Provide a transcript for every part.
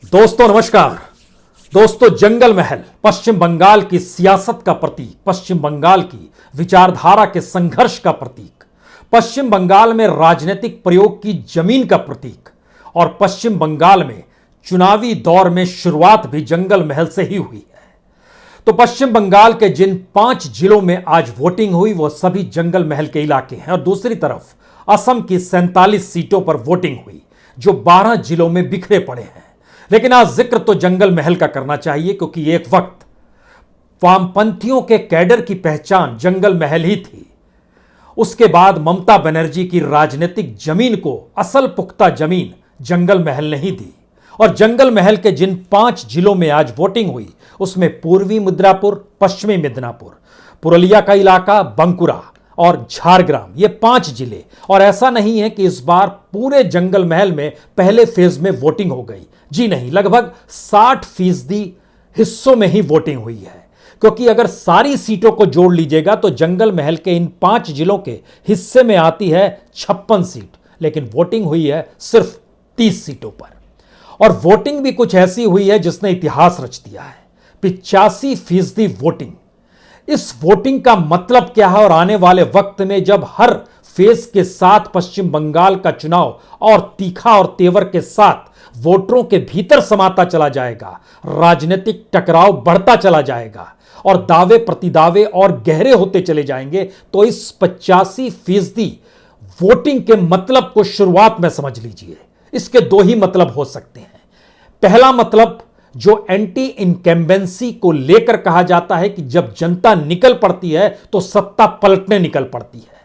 दोस्तों नमस्कार। दोस्तों, जंगल महल पश्चिम बंगाल की सियासत का प्रतीक, पश्चिम बंगाल की विचारधारा के संघर्ष का प्रतीक, पश्चिम बंगाल में राजनीतिक प्रयोग की जमीन का प्रतीक और पश्चिम बंगाल में चुनावी दौर में शुरुआत भी जंगल महल से ही हुई है। तो पश्चिम बंगाल के जिन 5 जिलों में आज वोटिंग हुई वो सभी जंगल महल के इलाके हैं और दूसरी तरफ असम की 47 सीटों पर वोटिंग हुई जो 12 जिलों में बिखरे पड़े हैं। लेकिन आज जिक्र तो जंगल महल का करना चाहिए क्योंकि एक वक्त वामपंथियों के कैडर की पहचान जंगल महल ही थी। उसके बाद ममता बनर्जी की राजनीतिक जमीन को असल पुख्ता जमीन जंगल महल ने ही दी और जंगल महल के जिन 5 जिलों में आज वोटिंग हुई उसमें पूर्वी मिदनापुर, पश्चिमी मिदनापुर, पुरुलिया का इलाका, बंकुरा और झारग्राम, ये 5 जिले। और ऐसा नहीं है कि इस बार पूरे जंगल महल में पहले फेज में वोटिंग हो गई, जी नहीं, लगभग 60% हिस्सों में ही वोटिंग हुई है। क्योंकि अगर सारी सीटों को जोड़ लीजिएगा तो जंगल महल के इन 5 जिलों के हिस्से में आती है 56 सीट, लेकिन वोटिंग हुई है सिर्फ 30 सीटों पर। और वोटिंग भी कुछ ऐसी हुई है जिसने इतिहास रच दिया है, 85% वोटिंग। इस वोटिंग का मतलब क्या है और आने वाले वक्त में जब हर फेज के साथ पश्चिम बंगाल का चुनाव और तीखा और तेवर के साथ वोटरों के भीतर समाता चला जाएगा, राजनीतिक टकराव बढ़ता चला जाएगा और दावे प्रतिदावे और गहरे होते चले जाएंगे, तो इस 85% वोटिंग के मतलब को शुरुआत में समझ लीजिए। इसके 2 ही मतलब हो सकते हैं। पहला मतलब जो एंटी इनकम्बेंसी को लेकर कहा जाता है कि जब जनता निकल पड़ती है तो सत्ता पलटने निकल पड़ती है।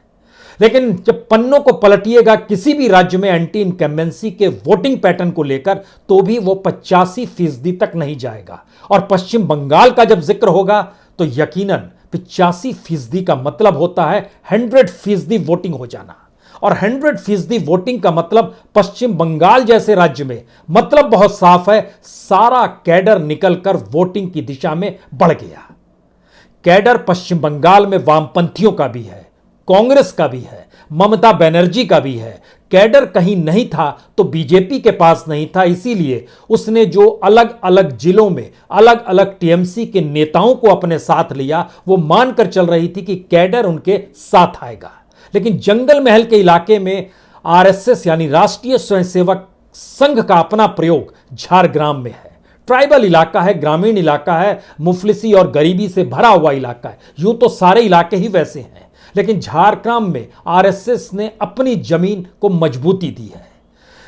लेकिन जब पन्नों को पलटिएगा किसी भी राज्य में एंटी इनकम्बेंसी के वोटिंग पैटर्न को लेकर तो भी वो 85% तक नहीं जाएगा। और पश्चिम बंगाल का जब जिक्र होगा तो यकीनन 85% का मतलब होता है 100% वोटिंग हो जाना। और 100% वोटिंग का मतलब पश्चिम बंगाल जैसे राज्य में मतलब बहुत साफ है, सारा कैडर निकलकर वोटिंग की दिशा में बढ़ गया। कैडर पश्चिम बंगाल में वामपंथियों का भी है, कांग्रेस का भी है, ममता बनर्जी का भी है। कैडर कहीं नहीं था तो बीजेपी के पास नहीं था, इसीलिए उसने जो अलग अलग जिलों में अलग अलग टीएमसी के नेताओं को अपने साथ लिया वो मानकर चल रही थी कि कैडर उनके साथ आएगा। लेकिन जंगल महल के इलाके में आरएसएस यानी राष्ट्रीय स्वयंसेवक संघ का अपना प्रयोग झारग्राम में है। ट्राइबल इलाका है, ग्रामीण इलाका है, मुफलिसी और गरीबी से भरा हुआ इलाका है। यूं तो सारे इलाके ही वैसे हैं, लेकिन झारग्राम में आरएसएस ने अपनी जमीन को मजबूती दी है।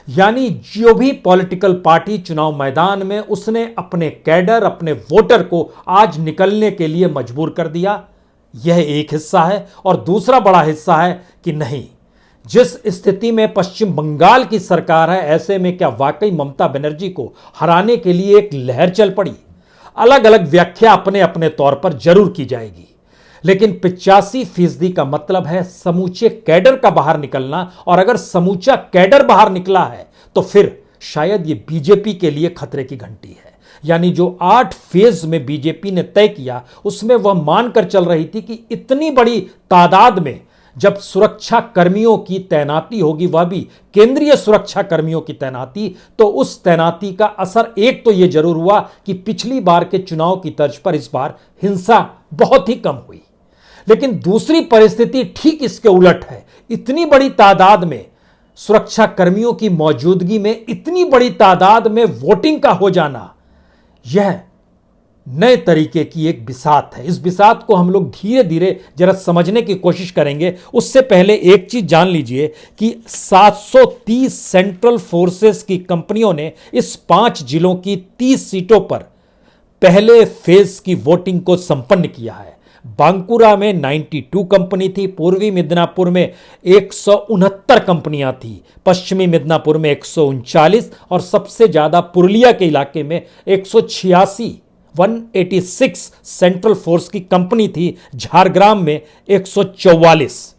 यानी जो भी पॉलिटिकल पार्टी चुनाव मैदान में उसने अपने कैडर, अपने वोटर को आज निकलने के लिए मजबूर कर दिया। यह एक हिस्सा है। और दूसरा बड़ा हिस्सा है कि नहीं, जिस स्थिति में पश्चिम बंगाल की सरकार है ऐसे में क्या वाकई ममता बनर्जी को हराने के लिए एक लहर चल पड़ी? अलग अलग व्याख्या अपने अपने तौर पर जरूर की जाएगी, लेकिन 85% का मतलब है समूचे कैडर का बाहर निकलना। और अगर समूचा कैडर बाहर निकला है तो फिर शायद ये बीजेपी के लिए खतरे की घंटी है। यानी जो 8 फेज में बीजेपी ने तय किया उसमें वह मानकर चल रही थी कि इतनी बड़ी तादाद में जब सुरक्षा कर्मियों की तैनाती होगी, वह भी केंद्रीय सुरक्षा कर्मियों की तैनाती, तो उस तैनाती का असर एक तो यह जरूर हुआ कि पिछली बार के चुनाव की तर्ज पर इस बार हिंसा बहुत ही कम हुई। लेकिन दूसरी परिस्थिति ठीक इसके उलट है। इतनी बड़ी तादाद में सुरक्षा कर्मियों की मौजूदगी में इतनी बड़ी तादाद में वोटिंग का हो जाना, यह नए तरीके की एक बिसात है। इस बिसात को हम लोग धीरे धीरे जरा समझने की कोशिश करेंगे। उससे पहले एक चीज जान लीजिए कि 730 सेंट्रल फोर्सेस की कंपनियों ने इस 5 जिलों की 30 सीटों पर पहले फेज की वोटिंग को संपन्न किया है। बांकुरा में 92 कंपनी थी, पूर्वी मिदनापुर में 169 कंपनियां थी, पश्चिमी मिदनापुर में 139 और सबसे ज्यादा पुरुलिया के इलाके में 186 सेंट्रल फोर्स की कंपनी थी, झारग्राम में 144।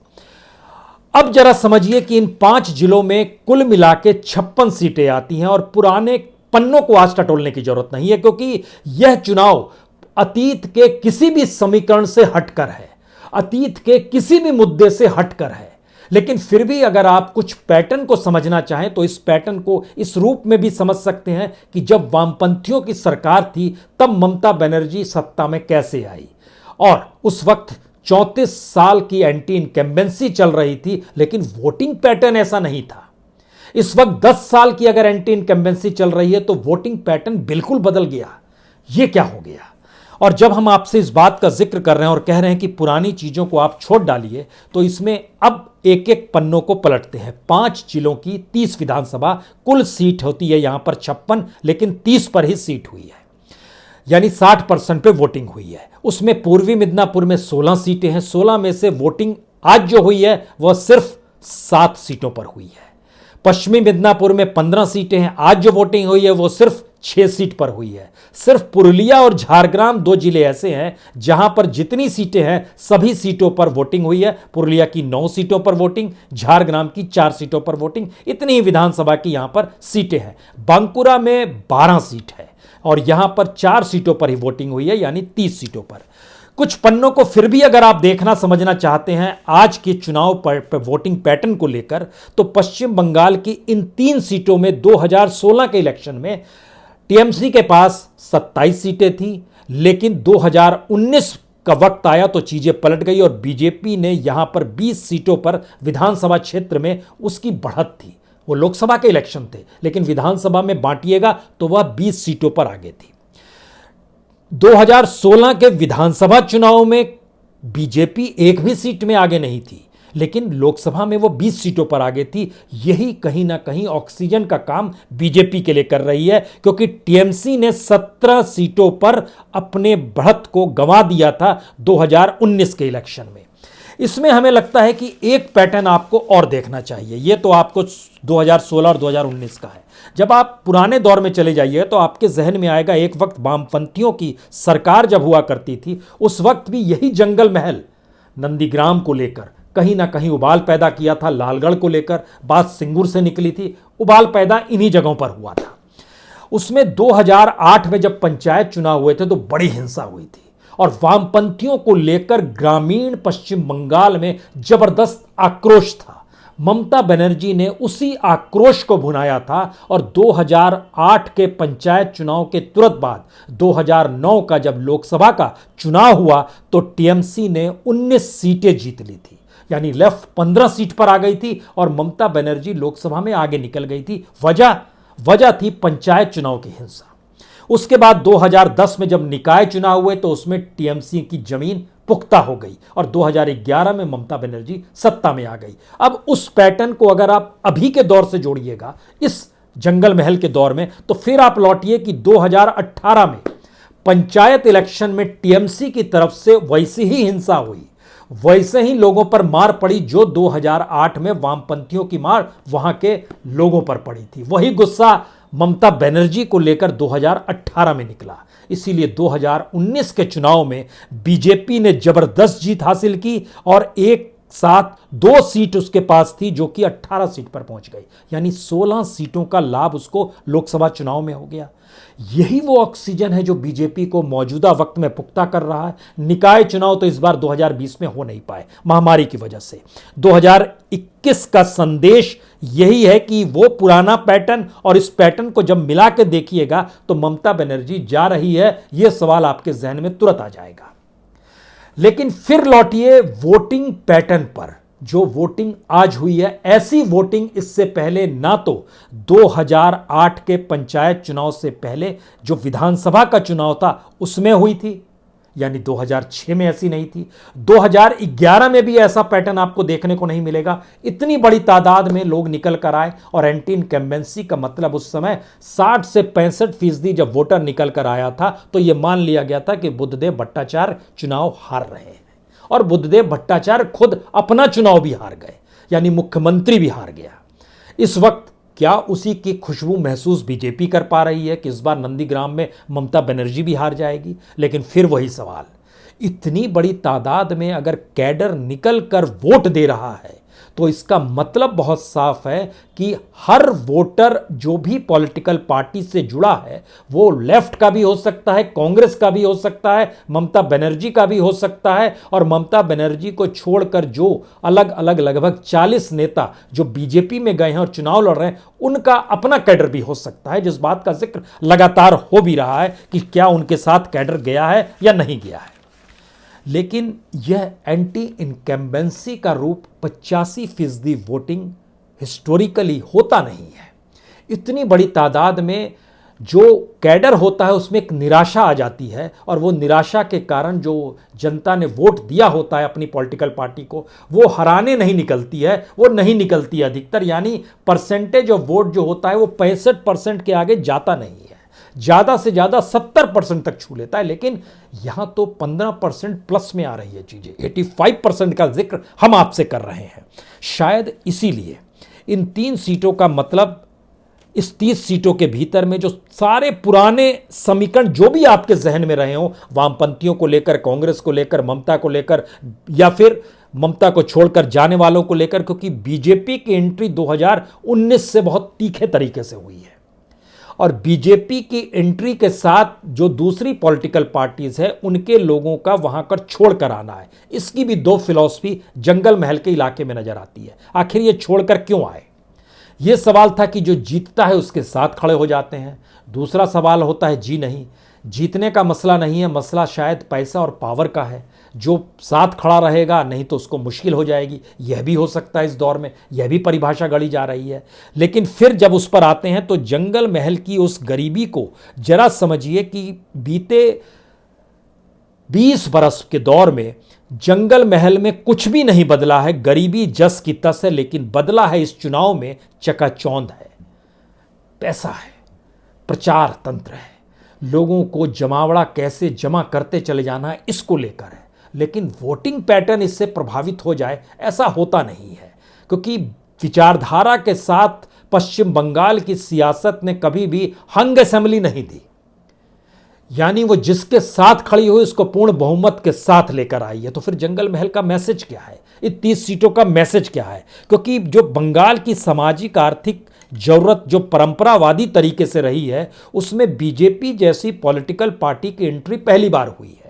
अब जरा समझिए कि इन 5 जिलों में कुल मिला के 56 सीटें आती हैं और पुराने पन्नों को आज टटोलने की जरूरत नहीं है क्योंकि यह चुनाव अतीत के किसी भी समीकरण से हटकर है, अतीत के किसी भी मुद्दे से हटकर है। लेकिन फिर भी अगर आप कुछ पैटर्न को समझना चाहें तो इस पैटर्न को इस रूप में भी समझ सकते हैं कि जब वामपंथियों की सरकार थी तब ममता बनर्जी सत्ता में कैसे आई, और उस वक्त 34 साल की एंटी इनकम्बेंसी चल रही थी, लेकिन वोटिंग पैटर्न ऐसा नहीं था। इस वक्त 10 साल की अगर एंटी इनकम्बेंसी चल रही है तो वोटिंग पैटर्न बिल्कुल बदल गया। यह क्या हो गया? और जब हम आपसे इस बात का जिक्र कर रहे हैं और कह रहे हैं कि पुरानी चीजों को आप छोड़ डालिए, तो इसमें अब एक एक पन्नों को पलटते हैं। 5 जिलों की 30 विधानसभा कुल सीट होती है यहां पर 56, लेकिन 30 पर ही सीट हुई है, यानी 60% पे वोटिंग हुई है। उसमें पूर्वी मिदनापुर में 16 सीटें हैं। 16 में से वोटिंग आज जो हुई है वह सिर्फ 7 सीटों पर हुई है। पश्चिमी मिदनापुर में 15 सीटें हैं। आज जो वोटिंग हुई है वो सिर्फ 6 सीट पर हुई है। सिर्फ पुरुलिया और झारग्राम 2 जिले ऐसे हैं जहां पर जितनी सीटें हैं सभी सीटों पर वोटिंग हुई है। पुरुलिया की 9 सीटों पर वोटिंग, झारग्राम की 4 सीटों पर वोटिंग, इतनी ही विधानसभा की यहां पर सीटें हैं। बांकुरा में 12 सीट है और यहां पर 4 सीटों पर ही वोटिंग हुई है, यानी 30 सीटों पर। कुछ पन्नों को फिर भी अगर आप देखना समझना चाहते हैं आज के चुनाव पर वोटिंग पैटर्न को लेकर, तो पश्चिम बंगाल की इन 3 सीटों में 2016 के इलेक्शन में टीएमसी के पास 27 सीटें थी, लेकिन 2019 का वक्त आया तो चीजें पलट गई और बीजेपी ने यहां पर 20 सीटों पर विधानसभा क्षेत्र में उसकी बढ़त थी। वो लोकसभा के इलेक्शन थे, लेकिन विधानसभा में बांटिएगा तो वह 20 सीटों पर आगे थी। 2016 के विधानसभा चुनाव में बीजेपी एक भी सीट में आगे नहीं थी, लेकिन लोकसभा में वो 20 सीटों पर आगे थी। यही कहीं ना कहीं ऑक्सीजन का काम बीजेपी के लिए कर रही है, क्योंकि टीएमसी ने 17 सीटों पर अपने बढ़त को गंवा दिया था 2019 के इलेक्शन में। इसमें हमें लगता है कि एक पैटर्न आपको और देखना चाहिए। यह तो आपको 2016 और 2019 का है। जब आप पुराने दौर में चले जाइए तो आपके जहन में आएगा एक वक्त वामपंथियों की सरकार जब हुआ करती थी, उस वक्त भी यही जंगल महल नंदीग्राम को लेकर कहीं ना कहीं उबाल पैदा किया था। लालगढ़ को लेकर बात सिंगूर से निकली थी, उबाल पैदा इन्हीं जगहों पर हुआ था। उसमें 2008 में जब पंचायत चुनाव हुए थे तो बड़ी हिंसा हुई थी और वामपंथियों को लेकर ग्रामीण पश्चिम बंगाल में जबरदस्त आक्रोश था। ममता बनर्जी ने उसी आक्रोश को भुनाया था और 2008 के पंचायत चुनाव के तुरंत बाद 2009 का जब लोकसभा का चुनाव हुआ तो टीएमसी ने 19 सीटें जीत ली थी, यानी लेफ्ट 15 सीट पर आ गई थी और ममता बनर्जी लोकसभा में आगे निकल गई थी। वजह थी पंचायत चुनाव की हिंसा। उसके बाद 2010 में जब निकाय चुनाव हुए तो उसमें टीएमसी की जमीन पुख्ता हो गई और 2011 में ममता बनर्जी सत्ता में आ गई। अब उस पैटर्न को अगर आप अभी के दौर से जोड़िएगा इस जंगल महल के दौर में, तो फिर आप लौटिए कि 2018 में पंचायत इलेक्शन में टीएमसी की तरफ से वैसी ही हिंसा हुई, वैसे ही लोगों पर मार पड़ी जो 2008 में वामपंथियों की मार वहां के लोगों पर पड़ी थी। वही गुस्सा ममता बनर्जी को लेकर 2018 में निकला। इसीलिए 2019 के चुनाव में बीजेपी ने जबरदस्त जीत हासिल की और एक साथ 2 सीट उसके पास थी जो कि 18 सीट पर पहुंच गई, यानी 16 सीटों का लाभ उसको लोकसभा चुनाव में हो गया। यही वो ऑक्सीजन है जो बीजेपी को मौजूदा वक्त में पुख्ता कर रहा है। निकाय चुनाव तो इस बार 2020 में हो नहीं पाए महामारी की वजह से। 2021 का संदेश यही है कि वो पुराना पैटर्न और इस पैटर्न को जब मिला के देखिएगा तो ममता बनर्जी जा रही है, यह सवाल आपके जहन में तुरंत आ जाएगा। लेकिन फिर लौटिए वोटिंग पैटर्न पर। जो वोटिंग आज हुई है, ऐसी वोटिंग इससे पहले ना तो 2008 के पंचायत चुनाव से पहले जो विधानसभा का चुनाव था उसमें हुई थी, यानी 2006 में ऐसी नहीं थी। 2011 में भी ऐसा पैटर्न आपको देखने को नहीं मिलेगा। इतनी बड़ी तादाद में लोग निकल कर आए और एंटी इनकम्बेंसी का मतलब उस समय 60 से 65% जब वोटर निकल कर आया था तो यह मान लिया गया था कि बुद्धदेव भट्टाचार्य चुनाव हार रहे हैं और बुद्धदेव भट्टाचार्य खुद अपना चुनाव भी हार गए, यानी मुख्यमंत्री भी हार गया। इस वक्त क्या उसी की खुशबू महसूस बीजेपी कर पा रही है कि इस बार नंदीग्राम में ममता बनर्जी भी हार जाएगी? लेकिन फिर वही सवाल, इतनी बड़ी तादाद में अगर कैडर निकल कर वोट दे रहा है तो इसका मतलब बहुत साफ है कि हर वोटर जो भी पॉलिटिकल पार्टी से जुड़ा है, वो लेफ्ट का भी हो सकता है, कांग्रेस का भी हो सकता है, ममता बनर्जी का भी हो सकता है, और ममता बनर्जी को छोड़कर जो अलग अलग लगभग 40 नेता जो बीजेपी में गए हैं और चुनाव लड़ रहे हैं, उनका अपना कैडर भी हो सकता है, जिस बात का जिक्र लगातार हो भी रहा है कि क्या उनके साथ कैडर गया है या नहीं गया है। लेकिन यह एंटी इनकम्बेंसी का रूप 85% वोटिंग हिस्टोरिकली होता नहीं है। इतनी बड़ी तादाद में जो कैडर होता है उसमें एक निराशा आ जाती है, और वो निराशा के कारण जो जनता ने वोट दिया होता है अपनी पॉलिटिकल पार्टी को, वो हराने नहीं निकलती है, वो नहीं निकलती है अधिकतर, यानी परसेंटेज ऑफ वोट जो होता है वो 65% के आगे जाता नहीं है, ज़्यादा से ज़्यादा 70% तक छू लेता है। लेकिन यहां तो 15% प्लस में आ रही है चीज़ें, 85% का जिक्र हम आपसे कर रहे हैं। शायद इसीलिए इन 3 सीटों का मतलब, इस 30 सीटों के भीतर में जो सारे पुराने समीकरण जो भी आपके जहन में रहे हों, वामपंथियों को लेकर, कांग्रेस को लेकर, ममता को लेकर, या फिर ममता को छोड़कर जाने वालों को लेकर, क्योंकि बीजेपी की एंट्री 2019 से बहुत तीखे तरीके से हुई है, और बीजेपी की एंट्री के साथ जो दूसरी पॉलिटिकल पार्टीज है उनके लोगों का वहां पर छोड़कर आना है, इसकी भी 2 फिलॉसफी जंगल महल के इलाके में नजर आती है। आखिर ये छोड़कर क्यों आए? यह सवाल था कि जो जीतता है उसके साथ खड़े हो जाते हैं। दूसरा सवाल होता है जी नहीं, जीतने का मसला नहीं है, मसला शायद पैसा और पावर का है। जो साथ खड़ा रहेगा नहीं तो उसको मुश्किल हो जाएगी, यह भी हो सकता है। इस दौर में यह भी परिभाषा गढ़ी जा रही है। लेकिन फिर जब उस पर आते हैं तो जंगल महल की उस गरीबी को जरा समझिए कि बीते 20 बरस के दौर में जंगल महल में कुछ भी नहीं बदला है, गरीबी जस की तस है, लेकिन बदला है इस चुनाव में चकाचौंध है, पैसा है, प्रचार तंत्र है, लोगों को जमावड़ा कैसे जमा करते चले जाना है इसको लेकर है। लेकिन वोटिंग पैटर्न इससे प्रभावित हो जाए ऐसा होता नहीं है, क्योंकि विचारधारा के साथ पश्चिम बंगाल की सियासत ने कभी भी हंग असेंबली नहीं दी, यानी वो जिसके साथ खड़ी हुई उसको पूर्ण बहुमत के साथ लेकर आई है। तो फिर जंगल महल का मैसेज क्या है, इन 30 सीटों का मैसेज क्या है? क्योंकि जो बंगाल की सामाजिक आर्थिक जरूरत जो परंपरावादी तरीके से रही है, उसमें बीजेपी जैसी पॉलिटिकल पार्टी की एंट्री पहली बार हुई है।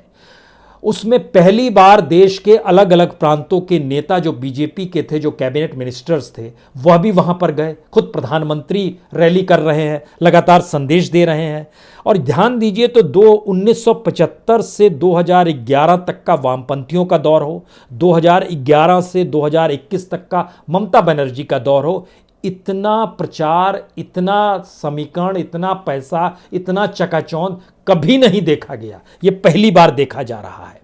उसमें पहली बार देश के अलग अलग प्रांतों के नेता जो बीजेपी के थे, जो कैबिनेट मिनिस्टर्स थे, वह भी वहां पर गए। खुद प्रधानमंत्री रैली कर रहे हैं, लगातार संदेश दे रहे हैं। और ध्यान दीजिए तो 1975 से 2011 तक का वामपंथियों का दौर हो, 2011 से 2021 तक का ममता बनर्जी का दौर हो, इतना प्रचार, इतना समीकरण, इतना पैसा, इतना चकाचौंध कभी नहीं देखा गया। यह पहली बार देखा जा रहा है।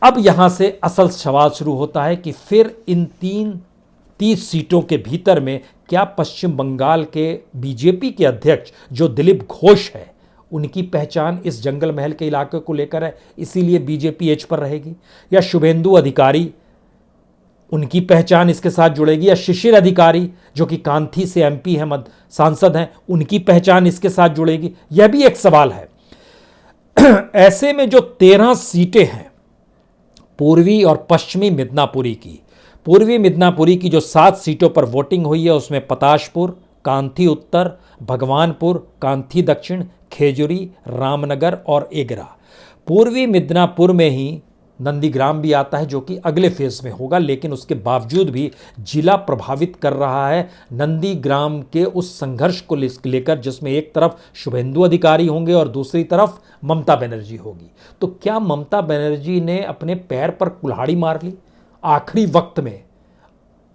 अब यहां से असल सवाल शुरू होता है कि फिर इन 30 सीटों के भीतर में क्या पश्चिम बंगाल के बीजेपी के अध्यक्ष जो दिलीप घोष है, उनकी पहचान इस जंगल महल के इलाके को लेकर है, इसीलिए बीजेपी एज पर रहेगी, या शुभेंदु अधिकारी उनकी पहचान इसके साथ जुड़ेगी, या शिशिर अधिकारी जो कि कांथी से एमपी हैं, सांसद हैं, उनकी पहचान इसके साथ जुड़ेगी? यह भी एक सवाल है। ऐसे में जो 13 सीटें हैं पूर्वी और पश्चिमी मिदनापुरी की, पूर्वी मिदनापुरी की जो 7 सीटों पर वोटिंग हुई है उसमें पताशपुर, कांथी उत्तर, भगवानपुर, कांथी दक्षिण, खेजुरी, रामनगर और एगरा। पूर्वी मिदनापुर में ही नंदीग्राम भी आता है जो कि अगले फेज में होगा, लेकिन उसके बावजूद भी जिला प्रभावित कर रहा है नंदीग्राम के उस संघर्ष को लेकर, जिसमें एक तरफ शुभेंदु अधिकारी होंगे और दूसरी तरफ ममता बनर्जी होगी। तो क्या ममता बनर्जी ने अपने पैर पर कुल्हाड़ी मार ली? आखिरी वक्त में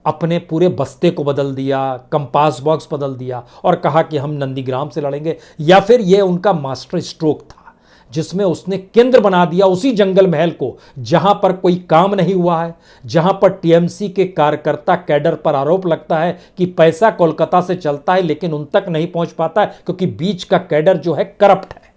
अपने पूरे बस्ते को बदल दिया, कंपास बॉक्स बदल दिया और कहा कि हम नंदीग्राम से लड़ेंगे? या फिर यह उनका मास्टर स्ट्रोक था जिसमें उसने केंद्र बना दिया उसी जंगल महल को, जहां पर कोई काम नहीं हुआ है, जहां पर टीएमसी के कार्यकर्ता कैडर पर आरोप लगता है कि पैसा कोलकाता से चलता है लेकिन उन तक नहीं पहुंच पाता है, क्योंकि बीच का कैडर जो है करप्ट है,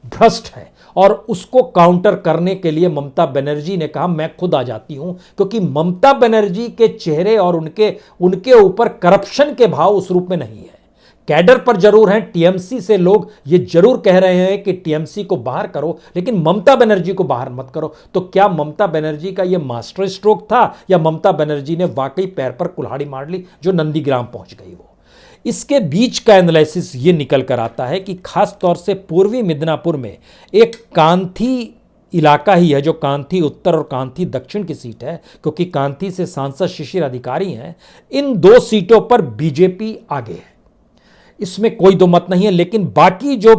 भ्रष्ट है। और उसको काउंटर करने के लिए ममता बनर्जी ने कहा मैं खुद आ जाती हूं, क्योंकि ममता बनर्जी के चेहरे और उनके ऊपर करप्शन के भाव उस रूप में नहीं है। कैडर पर जरूर हैं, टीएमसी से लोग ये जरूर कह रहे हैं कि टीएमसी को बाहर करो, लेकिन ममता बनर्जी को बाहर मत करो। तो क्या ममता बनर्जी का ये मास्टर स्ट्रोक था, या ममता बनर्जी ने वाकई पैर पर कुल्हाड़ी मार ली जो नंदीग्राम पहुंच गई? वो इसके बीच का एनालिसिस ये निकल कर आता है कि खास तौर से पूर्वी मिदनापुर में एक कांथी इलाका ही है, जो कांथी उत्तर और कांथी दक्षिण की सीट है, क्योंकि कांथी से सांसद शिशिर अधिकारी हैं। इन 2 सीटों पर बीजेपी आगे है, इसमें कोई दो मत नहीं है। लेकिन बाकी जो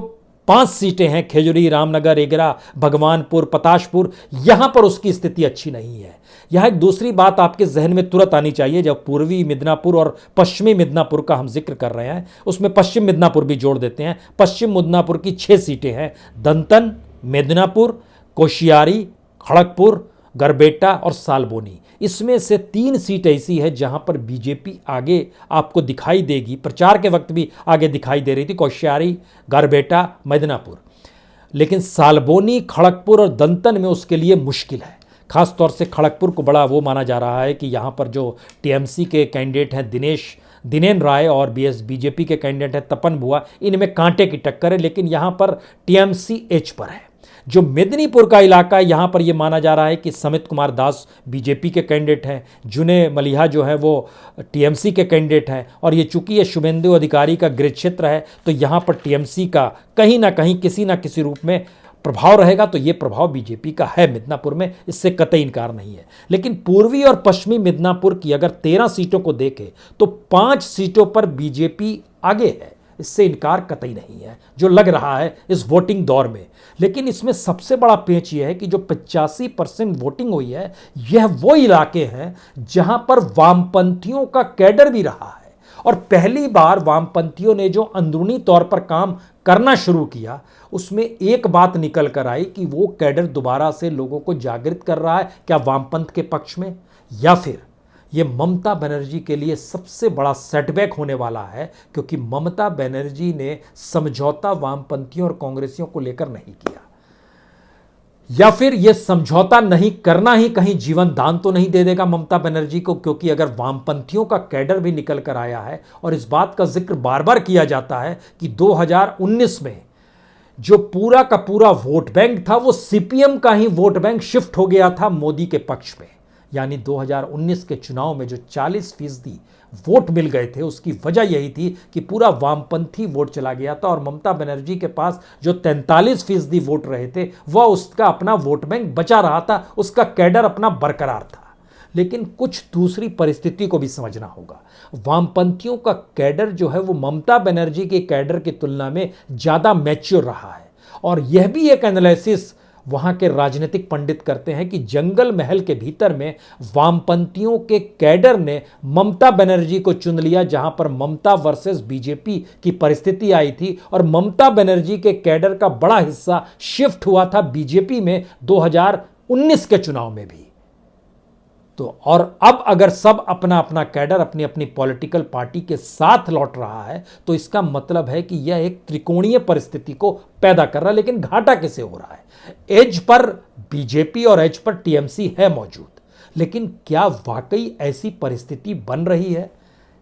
5 सीटें हैं, खेजूरी, रामनगर, एगरा, भगवानपुर, पताशपुर, यहां पर उसकी स्थिति अच्छी नहीं है। यह एक दूसरी बात आपके जहन में तुरंत आनी चाहिए जब पूर्वी मिदनापुर और पश्चिमी मिदनापुर का हम जिक्र कर रहे हैं, उसमें पश्चिम मिदनापुर भी जोड़ देते हैं। पश्चिम मिदनापुर की 6 सीटें हैं, दंतन, मिदनापुर, कोशियारी, खड़गपुर, गरबेटा और सालबोनी। इसमें से 3 सीट ऐसी है जहां पर बीजेपी आगे आपको दिखाई देगी, प्रचार के वक्त भी आगे दिखाई दे रही थी, कोशियारी, गरबेटा, मिदनापुर। लेकिन सालबोनी, खड़गपुर और दंतन में उसके लिए मुश्किल है। खास तौर से खड़गपुर को बड़ा वो माना जा रहा है कि यहाँ पर जो टीएमसी के कैंडिडेट हैं दिनेन राय और बीजेपी के कैंडिडेट हैं तपन बुआ, इनमें कांटे की टक्कर है, लेकिन यहाँ पर टीएमसी एज पर है। जो मेदिनीपुर का इलाका है, यहाँ पर यह माना जा रहा है कि समित कुमार दास बीजेपी के कैंडिडेट हैं, जुने मलिहा जो है वो टीएमसी के कैंडिडेट हैं, और ये चूंकि ये शुभेंदु अधिकारी का गृह क्षेत्र है, तो यहाँ पर टीएमसी का कहीं ना कहीं किसी ना किसी रूप में प्रभाव रहेगा। तो ये प्रभाव बीजेपी का है मिदनापुर में, इससे कतई इनकार नहीं है। लेकिन पूर्वी और पश्चिमी मिदनापुर की अगर 13 सीटों को देखें तो 5 सीटों पर बीजेपी आगे है, इससे इनकार कतई नहीं है जो लग रहा है इस वोटिंग दौर में। लेकिन इसमें सबसे बड़ा पेंच यह है कि जो 85% वोटिंग हुई है, यह वो इलाके हैं जहां पर वामपंथियों का कैडर भी रहा है, और पहली बार वामपंथियों ने जो अंदरूनी तौर पर काम करना शुरू किया, उसमें एक बात निकल कर आई कि वो कैडर दोबारा से लोगों को जागृत कर रहा है, क्या वामपंथ के पक्ष में, या फिर ये ममता बनर्जी के लिए सबसे बड़ा सेटबैक होने वाला है, क्योंकि ममता बनर्जी ने समझौता वामपंथियों और कांग्रेसियों को लेकर नहीं किया, या फिर यह समझौता नहीं करना ही कहीं जीवन दान तो नहीं दे देगा ममता बनर्जी को, क्योंकि अगर वामपंथियों का कैडर भी निकल कर आया है, और इस बात का जिक्र बार बार किया जाता है कि 2019 में जो पूरा का पूरा वोट बैंक था वो सीपीएम का ही वोट बैंक शिफ्ट हो गया था मोदी के पक्ष में। यानी 2019 के चुनाव में जो 40% वोट मिल गए थे, उसकी वजह यही थी कि पूरा वामपंथी वोट चला गया था, और ममता बनर्जी के पास जो 43% वोट रहे थे वह उसका अपना वोट बैंक बचा रहा था, उसका कैडर अपना बरकरार था। लेकिन कुछ दूसरी परिस्थिति को भी समझना होगा। वामपंथियों का कैडर जो है वो ममता बनर्जी के कैडर की तुलना में ज़्यादा मैच्योर रहा है, और यह भी एक एनालिसिस वहाँ के राजनीतिक पंडित करते हैं कि जंगल महल के भीतर में वामपंथियों के कैडर ने ममता बनर्जी को चुन लिया, जहां पर ममता वर्सेस बीजेपी की परिस्थिति आई थी, और ममता बनर्जी के कैडर का बड़ा हिस्सा शिफ्ट हुआ था बीजेपी में 2019 के चुनाव में भी। तो और अब अगर सब अपना अपना कैडर अपनी अपनी पॉलिटिकल पार्टी के साथ लौट रहा है, तो इसका मतलब है कि यह एक त्रिकोणीय परिस्थिति को पैदा कर रहा है। लेकिन घाटा किसे हो रहा है? एज पर बीजेपी और एज पर टीएमसी है मौजूद, लेकिन क्या वाकई ऐसी परिस्थिति बन रही है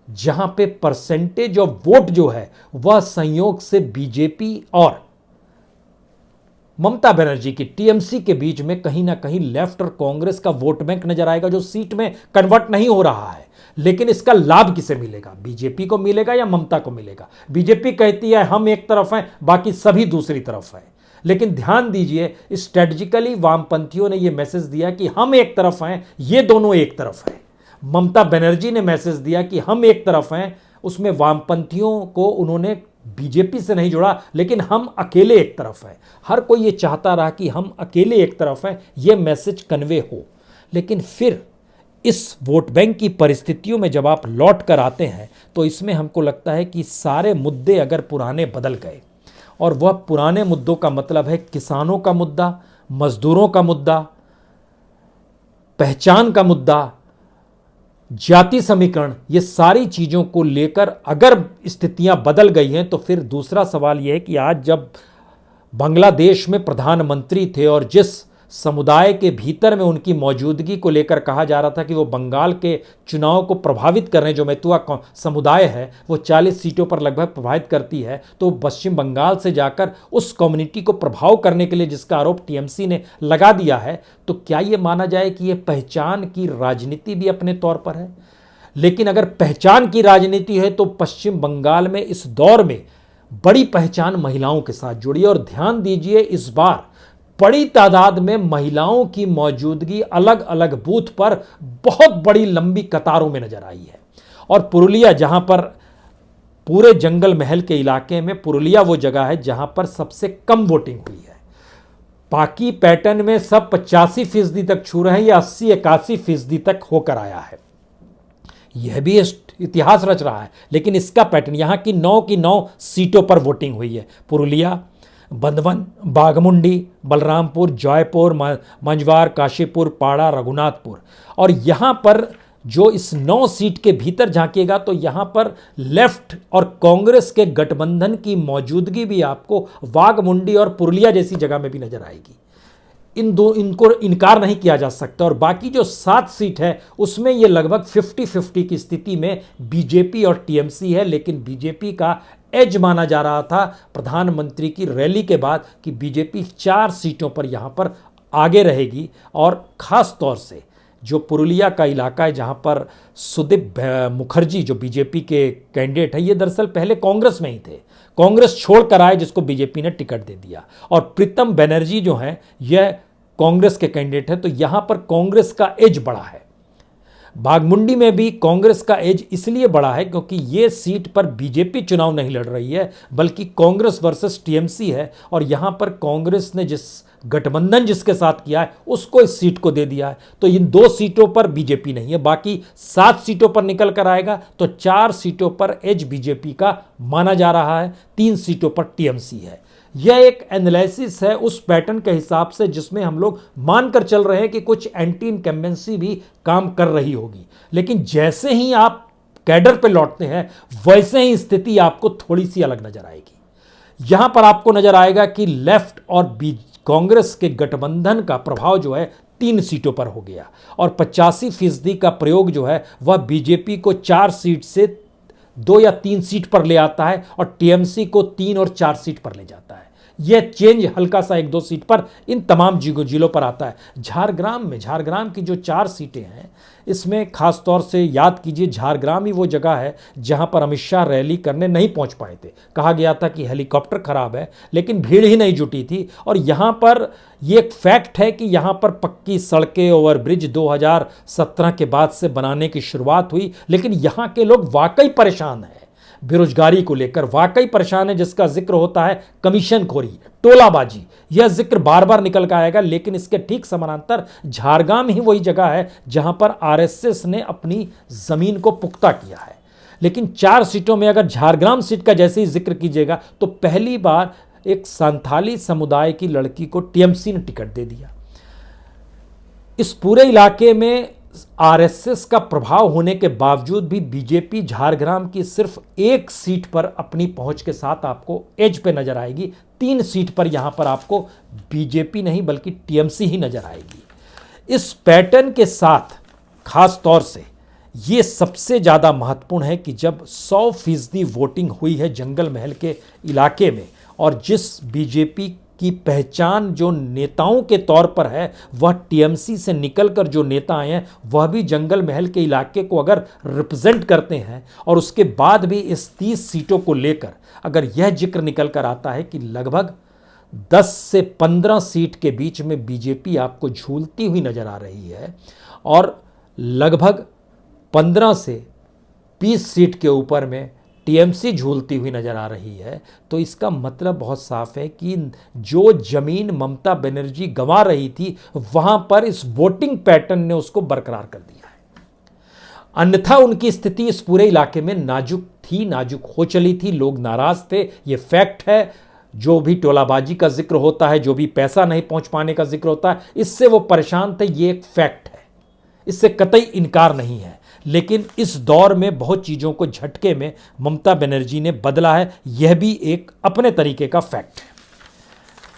जहां पे परसेंटेज ऑफ वोट जो है वह संयोग से बीजेपी और ममता बनर्जी की टीएमसी के बीच में कहीं ना कहीं लेफ्ट और कांग्रेस का वोट बैंक नजर आएगा, जो सीट में कन्वर्ट नहीं हो रहा है। लेकिन इसका लाभ किसे मिलेगा? बीजेपी को मिलेगा या ममता को मिलेगा? बीजेपी कहती है हम एक तरफ हैं, बाकी सभी दूसरी तरफ हैं। लेकिन ध्यान दीजिए, स्ट्रेटजिकली वामपंथियों ने यह मैसेज दिया कि हम एक तरफ हैं, ये दोनों एक तरफ हैं। ममता बनर्जी ने मैसेज दिया कि हम एक तरफ हैं, उसमें वामपंथियों को उन्होंने बीजेपी से नहीं जोड़ा, लेकिन हम अकेले एक तरफ हैं। हर कोई ये चाहता रहा कि हम अकेले एक तरफ हैं, ये मैसेज कन्वे हो। लेकिन फिर इस वोट बैंक की परिस्थितियों में जब आप लौट कर आते हैं, तो इसमें हमको लगता है कि सारे मुद्दे अगर पुराने बदल गए, और वह पुराने मुद्दों का मतलब है किसानों का मुद्दा, मजदूरों का मुद्दा, पहचान का मुद्दा, जाति समीकरण, ये सारी चीज़ों को लेकर अगर स्थितियां बदल गई हैं, तो फिर दूसरा सवाल यह है कि आज जब बांग्लादेश में प्रधानमंत्री थे और जिस समुदाय के भीतर में उनकी मौजूदगी को लेकर कहा जा रहा था कि वो बंगाल के चुनाव को प्रभावित कर रहे हैं। जो मेतुआ समुदाय है वो 40 सीटों पर लगभग प्रभावित करती है, तो पश्चिम बंगाल से जाकर उस कम्युनिटी को प्रभाव करने के लिए जिसका आरोप टीएमसी ने लगा दिया है, तो क्या ये माना जाए कि ये पहचान की राजनीति भी अपने तौर पर है? लेकिन अगर पहचान की राजनीति है तो पश्चिम बंगाल में इस दौर में बड़ी पहचान महिलाओं के साथ जुड़ी है। और ध्यान दीजिए, इस बार बड़ी तादाद में महिलाओं की मौजूदगी अलग अलग बूथ पर बहुत बड़ी लंबी कतारों में नजर आई है। और पुरुलिया, जहां पर पूरे जंगल महल के इलाके में पुरुलिया वो जगह है जहां पर सबसे कम वोटिंग हुई है। बाकी पैटर्न में सब 85% तक छू रहे हैं, या 80-81% तक होकर आया है। यह भी इतिहास रच रहा है। लेकिन इसका पैटर्न, यहां की 9 सीटों पर वोटिंग हुई है। पुरुलिया, बंदवन, बाघमुंडी, बलरामपुर, जयपुर, मंझवार, काशीपुर, पाड़ा, रघुनाथपुर। और यहां पर जो इस 9 सीट के भीतर झांकिएगा तो यहां पर लेफ्ट और कांग्रेस के गठबंधन की मौजूदगी भी आपको बाघमुंडी और पुरुलिया जैसी जगह में भी नजर आएगी। इनको इनकार नहीं किया जा सकता। और बाकी जो 7 सीट है उसमें ये लगभग 50-50 की स्थिति में बीजेपी और टीएमसी है। लेकिन बीजेपी का एज माना जा रहा था प्रधानमंत्री की रैली के बाद कि बीजेपी 4 सीटों पर यहां पर आगे रहेगी। और खास तौर से जो पुरुलिया का इलाका है जहां पर सुदीप मुखर्जी जो बीजेपी के कैंडिडेट है, ये दरअसल पहले कांग्रेस में ही थे, कांग्रेस छोड़कर आए जिसको बीजेपी ने टिकट दे दिया। और प्रीतम बनर्जी जो हैं यह कांग्रेस के कैंडिडेट है, तो यहां पर कांग्रेस का एज बड़ा है। बाघमुंडी में भी कांग्रेस का एज इसलिए बड़ा है क्योंकि ये सीट पर बीजेपी चुनाव नहीं लड़ रही है बल्कि कांग्रेस वर्सेस टीएमसी है। और यहां पर कांग्रेस ने गठबंधन जिसके साथ किया है उसको इस सीट को दे दिया है। तो इन 2 सीटों पर बीजेपी नहीं है, बाकी 7 सीटों पर निकल कर आएगा। तो 4 सीटों पर एज बीजेपी का माना जा रहा है, 3 सीटों पर टीएमसी है। यह एक एनालिसिस है उस पैटर्न के हिसाब से जिसमें हम लोग मानकर चल रहे हैं कि कुछ एंटी इनकम्बेंसी भी काम कर रही होगी। लेकिन जैसे ही आप कैडर पे लौटते हैं वैसे ही स्थिति आपको थोड़ी सी अलग नजर आएगी। यहां पर आपको नजर आएगा कि लेफ्ट और कांग्रेस के गठबंधन का प्रभाव जो है 3 सीटों पर हो गया। और 85% का प्रयोग जो है वह बीजेपी को 4 सीट से 2 या 3 सीट पर ले आता है और टीएमसी को 3 और 4 सीट पर ले जाता है। यह चेंज हल्का सा 1-2 सीट पर इन तमाम जिलों पर आता है। झारग्राम की जो 4 सीटें हैं इसमें खास तौर से याद कीजिए, झारग्राम ही वो जगह है जहां पर अमित शाह रैली करने नहीं पहुंच पाए थे। कहा गया था कि हेलीकॉप्टर खराब है, लेकिन भीड़ ही नहीं जुटी थी। और यहां पर ये एक फैक्ट है कि यहां पर पक्की सड़कें, ओवरब्रिज 2017 के बाद से बनाने की शुरुआत हुई, लेकिन यहां के लोग वाकई परेशान हैं, बेरोजगारी को लेकर वाकई परेशान है। जिसका जिक्र होता है कमीशनखोरी, टोलाबाजी, यह जिक्र बार बार निकल कर आएगा। लेकिन इसके ठीक समानांतर झारग्राम ही वही जगह है जहां पर आरएसएस ने अपनी जमीन को पुख्ता किया है। लेकिन 4 सीटों में अगर झारग्राम सीट का जैसे ही जिक्र कीजिएगा तो पहली बार एक संथाली समुदाय की लड़की को टीएमसी ने टिकट दे दिया। इस पूरे इलाके में आरएसएस का प्रभाव होने के बावजूद भी बीजेपी झारग्राम की सिर्फ 1 सीट पर अपनी पहुंच के साथ आपको एज पे नजर आएगी। 3 सीट पर यहां पर आपको बीजेपी नहीं बल्कि टीएमसी ही नजर आएगी। इस पैटर्न के साथ खास तौर से ये सबसे ज़्यादा महत्वपूर्ण है कि जब 100% वोटिंग हुई है जंगल महल के इलाके में, और जिस बीजेपी की पहचान जो नेताओं के तौर पर है वह टीएमसी से निकलकर जो नेता आए हैं वह भी जंगल महल के इलाके को अगर रिप्रेजेंट करते हैं, और उसके बाद भी इस 30 सीटों को लेकर अगर यह जिक्र निकल कर आता है कि लगभग 10 से 15 सीट के बीच में बीजेपी आपको झूलती हुई नजर आ रही है और लगभग 15 से 20 सीट के ऊपर में टीएमसी झूलती हुई नजर आ रही है, तो इसका मतलब बहुत साफ है कि जो जमीन ममता बनर्जी गंवा रही थी वहां पर इस वोटिंग पैटर्न ने उसको बरकरार कर दिया है। अन्यथा उनकी स्थिति इस पूरे इलाके में नाजुक हो चली थी। लोग नाराज थे, ये फैक्ट है। जो भी टोलाबाजी का जिक्र होता है, जो भी पैसा नहीं पहुंच पाने का जिक्र होता है, इससे वो परेशान थे, ये एक फैक्ट है, इससे कतई इनकार नहीं है। लेकिन इस दौर में बहुत चीज़ों को झटके में ममता बनर्जी ने बदला है, यह भी एक अपने तरीके का फैक्ट है।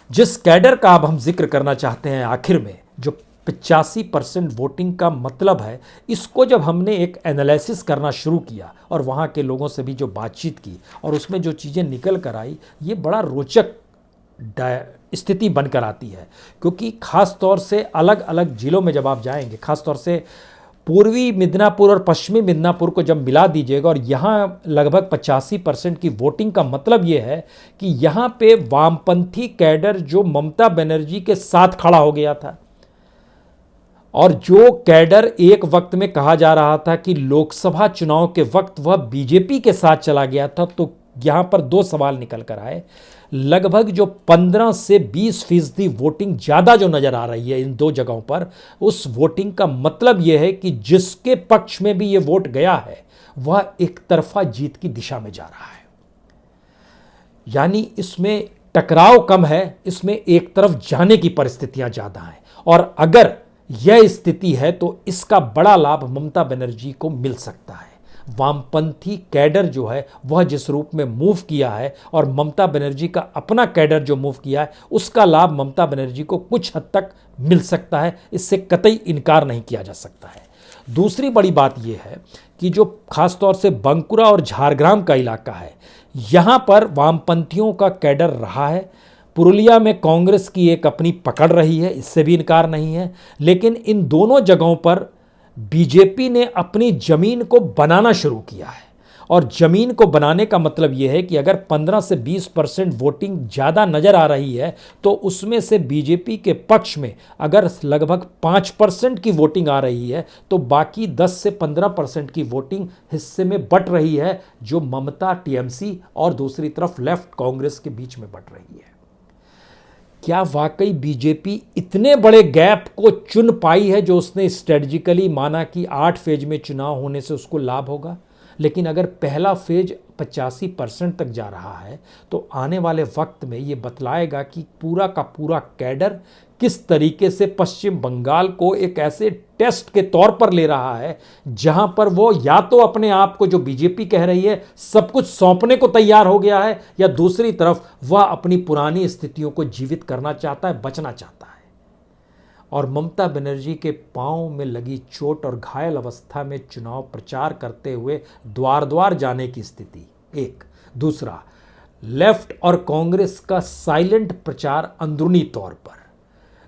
जिस कैडर का अब हम जिक्र करना चाहते हैं आखिर में, जो 85% वोटिंग का मतलब है, इसको जब हमने एक एनालिसिस करना शुरू किया और वहाँ के लोगों से भी जो बातचीत की और उसमें जो चीज़ें निकल कर आई, ये बड़ा रोचक स्थिति बनकर आती है। क्योंकि ख़ास तौर से अलग अलग ज़िलों में जब आप जाएंगे, ख़ास तौर से पूर्वी मिदनापुर और पश्चिमी मिदनापुर को जब मिला दीजिएगा, और यहाँ लगभग 85% की वोटिंग का मतलब ये है कि यहाँ पे वामपंथी कैडर जो ममता बनर्जी के साथ खड़ा हो गया था, और जो कैडर एक वक्त में कहा जा रहा था कि लोकसभा चुनाव के वक्त वह बीजेपी के साथ चला गया था, तो यहाँ पर दो सवाल निकल कर आए। लगभग जो 15 से 20% वोटिंग ज़्यादा जो नज़र आ रही है इन दो जगहों पर, उस वोटिंग का मतलब यह है कि जिसके पक्ष में भी ये वोट गया है वह एक तरफा जीत की दिशा में जा रहा है। यानी इसमें टकराव कम है, इसमें एक तरफ जाने की परिस्थितियां ज़्यादा हैं। और अगर यह स्थिति है तो इसका बड़ा लाभ ममता बनर्जी को मिल सकता है। वामपंथी कैडर जो है वह जिस रूप में मूव किया है, और ममता बनर्जी का अपना कैडर जो मूव किया है, उसका लाभ ममता बनर्जी को कुछ हद तक मिल सकता है, इससे कतई इनकार नहीं किया जा सकता है। दूसरी बड़ी बात यह है कि जो खास तौर से बांकुरा और झारग्राम का इलाका है, यहाँ पर वामपंथियों का कैडर रहा है। पुरुलिया में कांग्रेस की एक अपनी पकड़ रही है, इससे भी इनकार नहीं है। लेकिन इन दोनों जगहों पर बीजेपी ने अपनी जमीन को बनाना शुरू किया है, और जमीन को बनाने का मतलब यह है कि अगर 15 से 20% वोटिंग ज़्यादा नज़र आ रही है, तो उसमें से बीजेपी के पक्ष में अगर लगभग 5% की वोटिंग आ रही है, तो बाकी 10 से 15% की वोटिंग हिस्से में बट रही है, जो ममता टीएमसी और दूसरी तरफ लेफ्ट कांग्रेस के बीच में बट रही है। क्या वाकई बीजेपी इतने बड़े गैप को चुन पाई है जो उसने स्ट्रेटजिकली माना कि 8 फेज में चुनाव होने से उसको लाभ होगा? लेकिन अगर पहला फेज 85% तक जा रहा है, तो आने वाले वक्त में ये बतलाएगा कि पूरा का पूरा कैडर किस तरीके से पश्चिम बंगाल को एक ऐसे टेस्ट के तौर पर ले रहा है, जहां पर वो या तो अपने आप को, जो बीजेपी कह रही है, सब कुछ सौंपने को तैयार हो गया है, या दूसरी तरफ वह अपनी पुरानी स्थितियों को जीवित करना चाहता है, बचना चाहता है। और ममता बनर्जी के पांव में लगी चोट और घायल अवस्था में चुनाव प्रचार करते हुए द्वार द्वार जाने की स्थिति एक। दूसरा, लेफ्ट और कांग्रेस का साइलेंट प्रचार अंदरूनी तौर पर,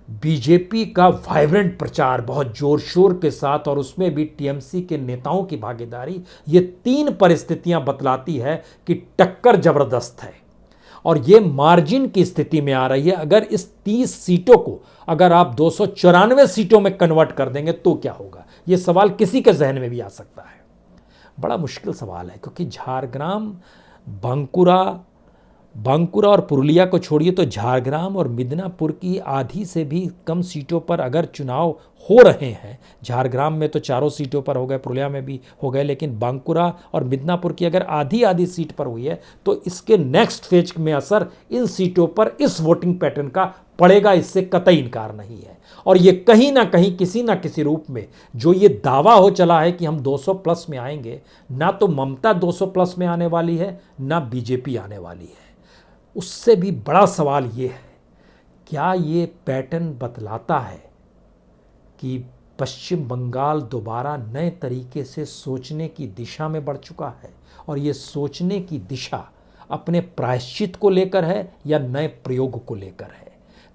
बीजेपी का वाइब्रेंट प्रचार बहुत जोर शोर के साथ, और उसमें भी टीएमसी के नेताओं की भागीदारी, ये तीन परिस्थितियां बतलाती है कि टक्कर जबरदस्त है और ये मार्जिन की स्थिति में आ रही है। अगर इस 30 सीटों को अगर आप 294 सीटों में कन्वर्ट कर देंगे तो क्या होगा, ये सवाल किसी के जहन में भी आ सकता है। बड़ा मुश्किल सवाल है, क्योंकि झारग्राम, बांकुरा और पुरुलिया को छोड़िए तो झारग्राम और मिदनापुर की आधी से भी कम सीटों पर अगर चुनाव हो रहे हैं, झारग्राम में तो 4 सीटों पर हो गए, पुरुलिया में भी हो गए, लेकिन बांकुरा और मिदनापुर की अगर आधी आधी सीट पर हुई है, तो इसके नेक्स्ट फेज में असर इन सीटों पर इस वोटिंग पैटर्न का पड़ेगा, इससे कतई इनकार नहीं है। और ये कहीं ना कहीं किसी ना किसी रूप में जो ये दावा हो चला है कि हम 200 प्लस में आएंगे, ना तो ममता 200 प्लस में आने वाली है, ना बीजेपी आने वाली है। उससे भी बड़ा सवाल ये है, क्या ये पैटर्न बतलाता है कि पश्चिम बंगाल दोबारा नए तरीके से सोचने की दिशा में बढ़ चुका है, और ये सोचने की दिशा अपने प्रायश्चित को लेकर है या नए प्रयोग को लेकर है?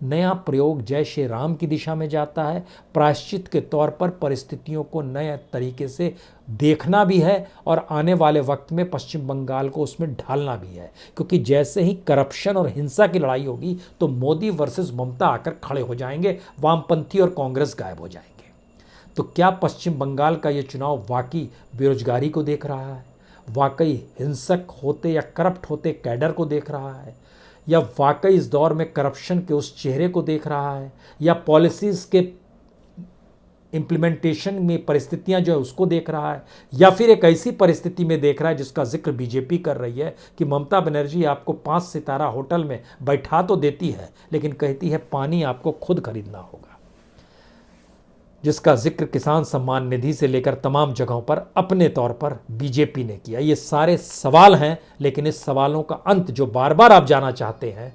नया प्रयोग जय श्री राम की दिशा में जाता है, प्रायश्चित के तौर पर परिस्थितियों को नए तरीके से देखना भी है, और आने वाले वक्त में पश्चिम बंगाल को उसमें ढालना भी है। क्योंकि जैसे ही करप्शन और हिंसा की लड़ाई होगी, तो मोदी वर्सेस ममता आकर खड़े हो जाएंगे, वामपंथी और कांग्रेस गायब हो जाएंगे। तो क्या पश्चिम बंगाल का ये चुनाव वाकई बेरोजगारी को देख रहा है, वाकई हिंसक होते या करप्ट होते कैडर को देख रहा है, या वाकई इस दौर में करप्शन के उस चेहरे को देख रहा है, या पॉलिसीज़ के इम्प्लीमेंटेशन में परिस्थितियां जो है उसको देख रहा है, या फिर एक ऐसी परिस्थिति में देख रहा है जिसका जिक्र बीजेपी कर रही है कि ममता बनर्जी आपको 5 सितारा होटल में बैठा तो देती है, लेकिन कहती है पानी आपको खुद खरीदना होगा, जिसका जिक्र किसान सम्मान निधि से लेकर तमाम जगहों पर अपने तौर पर बीजेपी ने किया। ये सारे सवाल हैं, लेकिन इस सवालों का अंत जो बार बार आप जाना चाहते हैं,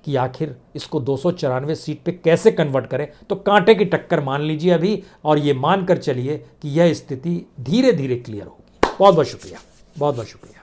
कि आखिर इसको 294 सीट पे कैसे कन्वर्ट करें, तो कांटे की टक्कर मान लीजिए अभी, और ये मानकर चलिए कि यह स्थिति धीरे धीरे क्लियर होगी। बहुत बहुत शुक्रिया, बहुत बहुत शुक्रिया।